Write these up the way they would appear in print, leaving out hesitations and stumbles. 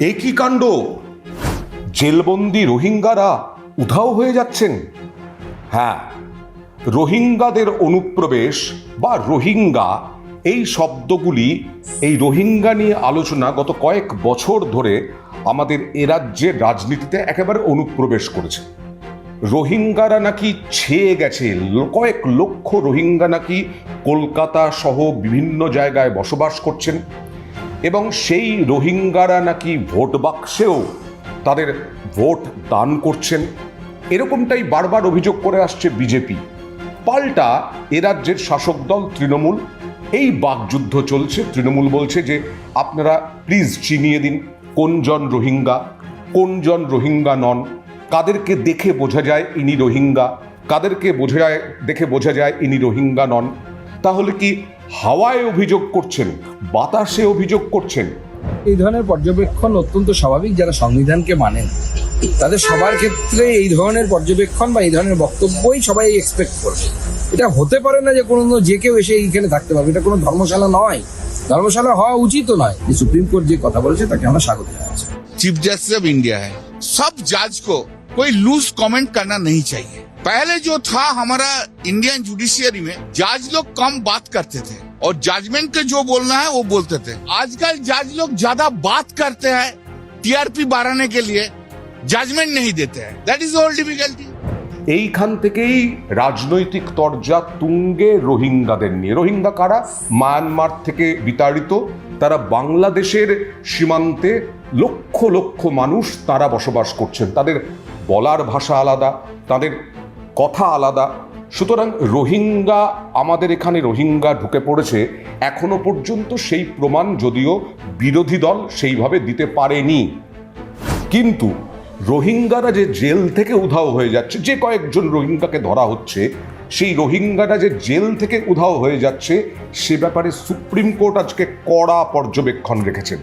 একই কাণ্ড, জেলবন্দি রোহিঙ্গারা উধাও হয়ে যাচ্ছেন। হ্যাঁ, রোহিঙ্গাদের অনুপ্রবেশ বা রোহিঙ্গা এই শব্দগুলি, এই রোহিঙ্গা নিয়ে আলোচনা গত কয়েক বছর ধরে আমাদের এ রাজ্যের রাজনীতিতে একেবারে অনুপ্রবেশ করেছে। রোহিঙ্গারা নাকি ছেয়ে গেছে, কয়েক লক্ষ রোহিঙ্গা নাকি কলকাতা সহ বিভিন্ন জায়গায় বসবাস করছেন এবং সেই রোহিঙ্গারা নাকি ভোট বাক্সেও তাদের ভোট দান করছেন। এরকমটাই বারবার অভিযোগ করে আসছে বিজেপি। পাল্টা এ রাজ্যের শাসক দল তৃণমূল, এই বাকযুদ্ধ চলছে। তৃণমূল বলছে যে আপনারা প্লিজ চিনিয়ে দিন কোনজন রোহিঙ্গা, কোনজন রোহিঙ্গা নন, কাদেরকে দেখে বোঝা যায় ইনি রোহিঙ্গা, কাদেরকে দেখে বোঝা যায় ইনি রোহিঙ্গা নন। তাহলে কি হাওয়ায় অভিযোগ করছেন, বাতাসে অভিযোগ করছেন? এই ধরনের পর্যবেক্ষণ অত্যন্ত স্বাভাবিক। যারা সংবিধানকে মানেন তাদের সবার ক্ষেত্রে এই ধরনের পর্যবেক্ষণ বা এই ধরনের বক্তব্যই সবাই এক্সপেক্ট করবে। এটা হতে পারে না যে কোনো যে কেউ এসে এইখানে থাকতে পারবে। এটা কোনো ধর্মশালা নয়, ধর্মশালা হওয়া উচিত নয়। যে সুপ্রিম কোর্ট যে কথা বলেছে তাকে আমরা স্বাগত জানাচ্ছি। चीफ जस्टिस ऑफ इंडिया है, सब जज को कोई लूज कमेंट करना नहीं चाहिए। पहले जो था हमारा इंडियन जुडिशियरी में, जज लोग कम बात करते थे और जजमेंट के जो बोलना है वो बोलते थे। आजकल जज लोग ज्यादा बात करते हैं टीआरपी बढ़ाने के लिए, जजमेंट नहीं देते हैं। That is all difficulty. এইখান থেকেই রাজনৈতিক তরজা তুঙ্গে রোহিঙ্গাদের নিয়ে। রোহিঙ্গা কারা? মায়ানমার থেকে বিতাড়িত, তারা বাংলাদেশের সীমান্তে লক্ষ লক্ষ মানুষ তারা বসবাস করছেন। তাদের বলার ভাষা আলাদা, তাদের কথা আলাদা। সুতরাং রোহিঙ্গা, আমাদের এখানে রোহিঙ্গা ঢুকে পড়েছে, এখনো পর্যন্ত সেই প্রমাণ যদিও বিরোধী দল সেইভাবে দিতে পারেনি। কিন্তু রোহিঙ্গারা যে জেল থেকে উধাও হয়ে যাচ্ছে, যে কয়েকজন রোহিঙ্গাকে ধরা হচ্ছে, সেই রোহিঙ্গারা যে জেল থেকে উধাও হয়ে যাচ্ছে সে ব্যাপারে সুপ্রিম কোর্ট আজকে কড়া পর্যবেক্ষণ রেখেছেন।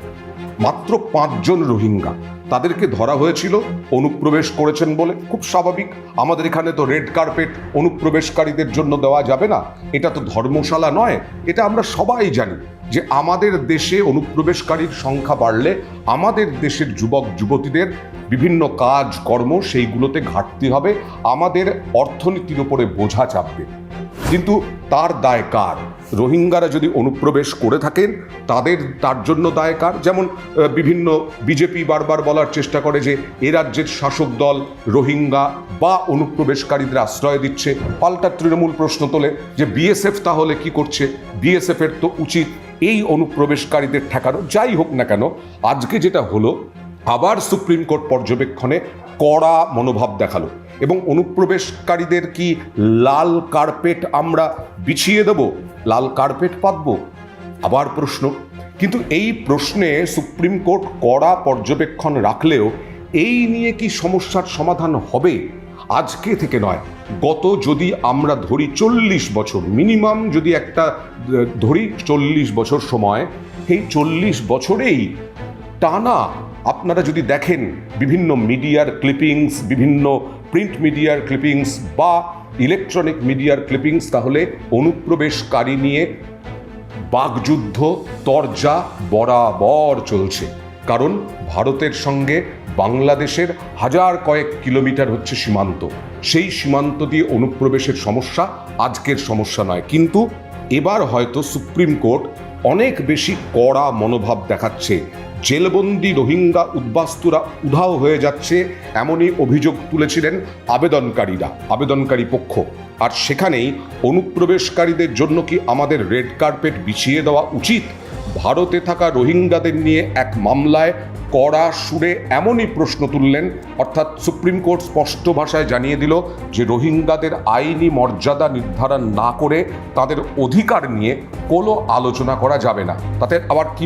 মাত্র 5 জন রোহিঙ্গা, তাদেরকে ধরা হয়েছিল অনুপ্রবেশ করেছেন বলে। খুব স্বাভাবিক, আমাদের এখানে তো রেড কার্পেট অনুপ্রবেশকারীদের জন্য দেওয়া যাবে না, এটা তো ধর্মশালা নয়। এটা আমরা সবাই জানি যে আমাদের দেশে অনুপ্রবেশকারীর সংখ্যা বাড়লে আমাদের দেশের যুবক যুবতীদের বিভিন্ন কাজ কর্ম সেইগুলোতে ঘাটতি হবে, আমাদের অর্থনীতির উপরে বোঝা চাপবে। কিন্তু তার দায় কার? রোহিঙ্গারা যদি অনুপ্রবেশ করে থাকেন তার জন্য দায় কার? যেমন বিভিন্ন বিজেপি বারবার বলার চেষ্টা করে যে এ রাজ্যের শাসক দল রোহিঙ্গা বা অনুপ্রবেশকারীদের আশ্রয় দিচ্ছে। পাল্টা তৃণমূল প্রশ্ন তোলে যে বিএসএফ তাহলে কি করছে? বিএসএফ এর তো উচিত এই অনুপ্রবেশকারীদের ঠেকানো। যাই হোক না কেন, আজকে যেটা হলো, আবার সুপ্রিম কোর্ট পর্যবেক্ষণে কড়া মনোভাব দেখালো এবং অনুপ্রবেশকারীদের কি লাল কার্পেট আমরা বিছিয়ে দেব, লাল কার্পেট পাতব? আবার প্রশ্ন। কিন্তু এই প্রশ্নে সুপ্রিম কোর্ট কড়া পর্যবেক্ষণ রাখলেও এই নিয়ে কি সমস্যার সমাধান হবে? আজকে থেকে নয়, গত যদি আমরা ধরি 40 বছর, মিনিমাম যদি একটা ধরি 40 বছর সময়, এই 40 বছরেই টানা আপনারা যদি দেখেন বিভিন্ন মিডিয়ার ক্লিপিংস, বিভিন্ন প্রিন্ট মিডিয়ার ক্লিপিংস বা ইলেকট্রনিক মিডিয়ার ক্লিপিংস, তাহলে অনুপ্রবেশকারী নিয়ে বাকযুদ্ধ তরজা বরাবর চলছে। কারণ ভারতের সঙ্গে বাংলাদেশের হাজার কয়েক কিলোমিটার হচ্ছে সীমান্ত। সেই সীমান্ত দিয়ে অনুপ্রবেশের সমস্যা আজকের সমস্যা নয়। কিন্তু এবার হয়তো সুপ্রিম কোর্ট অনেক বেশি কড়া মনোভাব দেখাচ্ছে। জেলবন্দি রোহিঙ্গা উদ্বাস্তুরা উধাও হয়ে যাচ্ছে এমনই অভিযোগ তুলেছিলেন আবেদনকারী পক্ষ। আর সেখানেই অনুপ্রবেশকারীদের জন্য কি আমাদের রেড কার্পেট বিছিয়ে দেওয়া উচিত? ভারতে থাকা রোহিঙ্গাদের নিয়ে এক মামলায় কড়া সুরে এমনই প্রশ্ন তুললেন, অর্থাৎ সুপ্রিম কোর্ট স্পষ্ট ভাষায় জানিয়ে দিল যে রোহিঙ্গাদের আইনি মর্যাদা নির্ধারণ না করে তাদের অধিকার নিয়ে কোনো আলোচনা করা যাবে না। তাতে আবার কি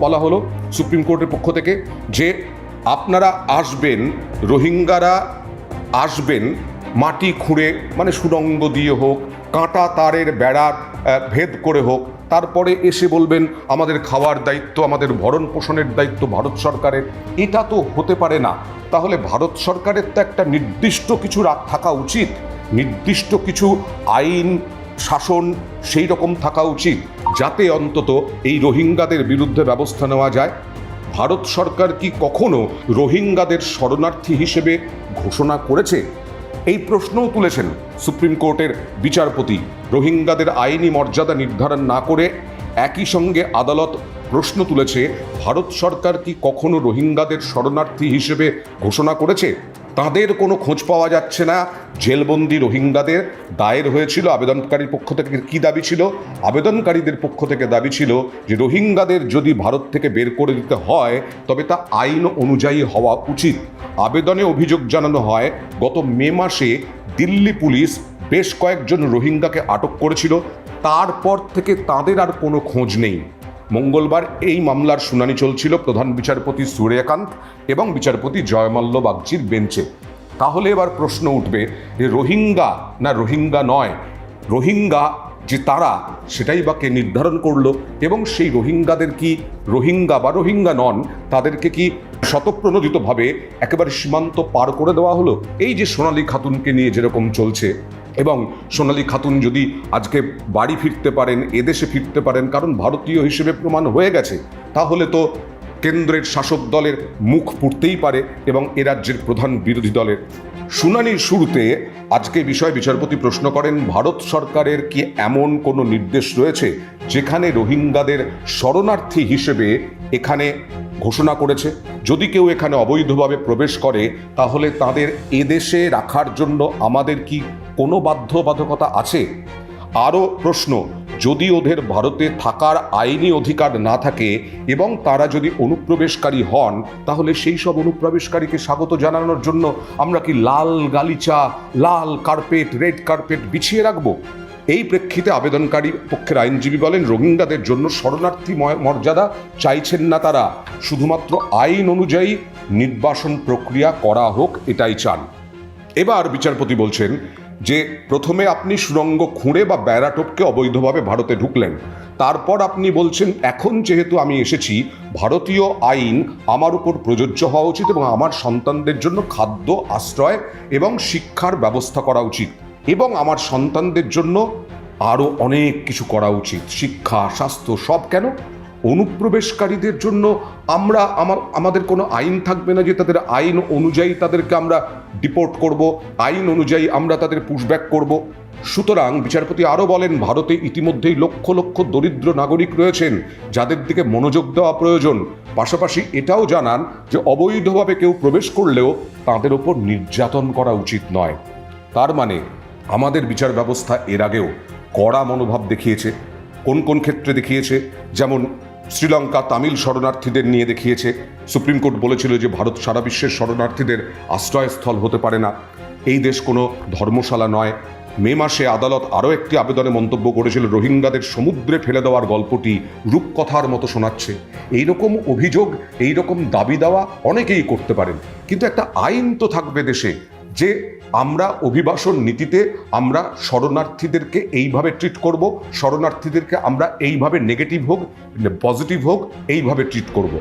বলা হলো সুপ্রিম কোর্টের পক্ষ থেকে, যে আপনারা আসবেন, রোহিঙ্গারা আসবেন মাটি খুঁড়ে, মানে সুড়ঙ্গ দিয়ে হোক, কাঁটা তারের বেড়ার ভেদ করে হোক, তারপরে এসে বলবেন আমাদের খাওয়ার দায়িত্ব, আমাদের ভরণ পোষণের দায়িত্ব ভারত সরকারের। এটা তো হতে পারে না। তাহলে ভারত সরকারের তো একটা নির্দিষ্ট কিছু থাকা উচিত, নির্দিষ্ট কিছু আইন শাসন সেই রকম থাকা উচিত, যাতে অন্তত এই রোহিঙ্গাদের বিরুদ্ধে ব্যবস্থা নেওয়া যায়। ভারত সরকার কি কখনো রোহিঙ্গাদের শরণার্থী হিসেবে ঘোষণা করেছে? এই প্রশ্নও তুলেছেন সুপ্রিম কোর্টের বিচারপতি। রোহিঙ্গাদের আইনি মর্যাদা নির্ধারণ না করে একই সঙ্গে আদালত প্রশ্ন তুলেছে, ভারত সরকার কি কখনো রোহিঙ্গাদের শরণার্থী হিসেবে ঘোষণা করেছে? তাদের কোনো খোঁজ পাওয়া যাচ্ছে না। জেলবন্দি রোহিঙ্গাদের দায়ের হয়েছিল, আবেদনকারীর পক্ষ থেকে কি দাবি ছিল? আবেদনকারীদের পক্ষ থেকে দাবি ছিল যে রোহিঙ্গাদের যদি ভারত থেকে বের করে দিতে হয় তবে তা আইন অনুযায়ী হওয়া উচিত। আবেদনে অভিযোগ জানানো হয়, গত মে মাসে দিল্লি পুলিশ বেশ কয়েকজন রোহিঙ্গাকে আটক করেছিল, তারপর থেকে তাদের আর কোনো খোঁজ নেই। মঙ্গলবার এই মামলার শুনানি চলছিল প্রধান বিচারপতি সূর্যকান্ত এবং বিচারপতি জয়মাল্য বাগচির বেঞ্চে। তাহলে এবার প্রশ্ন উঠবে যে রোহিঙ্গা না রোহিঙ্গা নয়, রোহিঙ্গা যে তারা সেটাই বা কে নির্ধারণ করলো, এবং সেই রোহিঙ্গাদের কি রোহিঙ্গা বা রোহিঙ্গা নন তাদেরকে কি স্বতঃপ্রণোদিতভাবে একেবারে সীমান্ত পার করে দেওয়া হলো? এই যে সোনালী খাতুনকে নিয়ে যেরকম চলছে, এবং সোনালী খাতুন যদি আজকে বাড়ি ফিরতে পারেন, এদেশে ফিরতে পারেন কারণ ভারতীয় হিসেবে প্রমাণ হয়ে গেছে, তাহলে তো কেন্দ্রের শাসক দলের মুখ পুড়তেই পারে এবং এ রাজ্যের প্রধান বিরোধী দলের। শুনানির শুরুতে আজকে বিষয় বিচারপতি প্রশ্ন করেন, ভারত সরকারের কি এমন কোনো নির্দেশ রয়েছে যেখানে রোহিঙ্গাদের শরণার্থী হিসেবে এখানে ঘোষণা করেছে? যদি কেউ এখানে অবৈধভাবে প্রবেশ করে তাহলে তাদের এদেশে রাখার জন্য আমাদের কি কোনো বাধ্যবাধকতা আছে? আরও প্রশ্ন, যদি ওদের ভারতে থাকার আইনি অধিকার না থাকে এবং তারা যদি অনুপ্রবেশকারী হন তাহলে সেই সব অনুপ্রবেশকারীকে স্বাগত জানানোর জন্য আমরা কি লাল গালিচা, লাল কার্পেট, রেড কার্পেট বিছিয়ে রাখবো? এই প্রেক্ষিতে আবেদনকারী পক্ষের আইনজীবী বলেন, রোহিঙ্গাদের জন্য শরণার্থী মর্যাদা চাইছেন না তারা, শুধুমাত্র আইন অনুযায়ী নির্বাসন প্রক্রিয়া করা হোক এটাই চান। এবার বিচারপতি বলছেন যে প্রথমে আপনি সুড়ঙ্গ খুঁড়ে বা বেড়া টপকে অবৈধভাবে ভারতে ঢুকলেন, তারপর আপনি বলছেন এখন যেহেতু আমি এসেছি ভারতীয় আইন আমার উপর প্রযোজ্য হওয়া উচিত এবং আমার সন্তানদের জন্য খাদ্য, আশ্রয় এবং শিক্ষার ব্যবস্থা করা উচিত, এবং আমার সন্তানদের জন্য আরও অনেক কিছু করা উচিত, শিক্ষা, স্বাস্থ্য, সব কেন? অনুপ্রবেশকারীদের জন্য আমাদের কোনো আইন থাকবে না যে তাদের আইন অনুযায়ী তাদেরকে আমরা ডিপোর্ট করব, আইন অনুযায়ী আমরা তাদের পুশব্যাক করব? সুতরাং বিচারপতি আরও বলেন, ভারতে ইতিমধ্যেই লক্ষ লক্ষ দরিদ্র নাগরিক রয়েছেন যাদের দিকে মনোযোগ দেওয়া প্রয়োজন। পাশাপাশি এটাও জানান যে অবৈধভাবে কেউ প্রবেশ করলেও তাদের ওপর নির্যাতন করা উচিত নয়। তার মানে আমাদের বিচার ব্যবস্থা এর আগেও কড়া মনোভাব দেখিয়েছে। কোন কোন ক্ষেত্রে দেখিয়েছে? যেমন শ্রীলঙ্কা তামিল শরণার্থীদের নিয়ে দেখিয়েছে। সুপ্রিম কোর্ট বলেছিল যে ভারত সারা বিশ্বের শরণার্থীদের আশ্রয়স্থল হতে পারে না, এই দেশ কোনো ধর্মশালা নয়। মে মাসে আদালত আরও একটি আবেদনে মন্তব্য করেছিল, রোহিঙ্গাদের সমুদ্রে ফেলে দেওয়ার গল্পটি রূপকথার মতো শোনাচ্ছে। এইরকম অভিযোগ, এইরকম দাবি দেওয়া অনেকেই করতে পারেন, কিন্তু একটা আইন তো থাকবে দেশে যে আমরা অভিবাসন নীতিতে আমরা শরণার্থীদেরকে এইভাবে ট্রিট করব, শরণার্থীদেরকে আমরা এইভাবে নেগেটিভ হোক পজিটিভ হোক এইভাবে ট্রিট করব।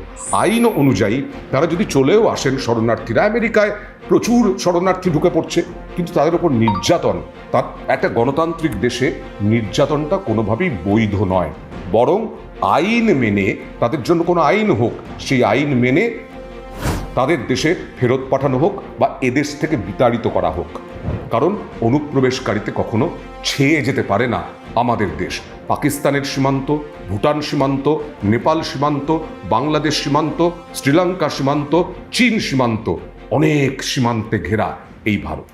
আইন অনুযায়ী তারা যদি চলেও আসেন শরণার্থীরা, আমেরিকায় প্রচুর শরণার্থী ঢুকে পড়ছে, কিন্তু তাদের উপর নির্যাতন, তার একটা গণতান্ত্রিক দেশে নির্যাতনটা কোনোভাবেই বৈধ নয়। বরং আইন মেনে তাদের জন্য কোনো আইন হোক, সেই আইন মেনে তাদের দেশে ফেরত পাঠানো হোক বা এদেশ থেকে বিতাড়িত করা হোক। কারণ অনুপ্রবেশকারীতে কখনো ছেয়ে যেতে পারে না আমাদের দেশ। পাকিস্তানের সীমান্ত, ভুটান সীমান্ত, নেপাল সীমান্ত, বাংলাদেশ সীমান্ত, শ্রীলঙ্কা সীমান্ত, চীন সীমান্ত, অনেক সীমান্তে ঘেরা এই ভারত।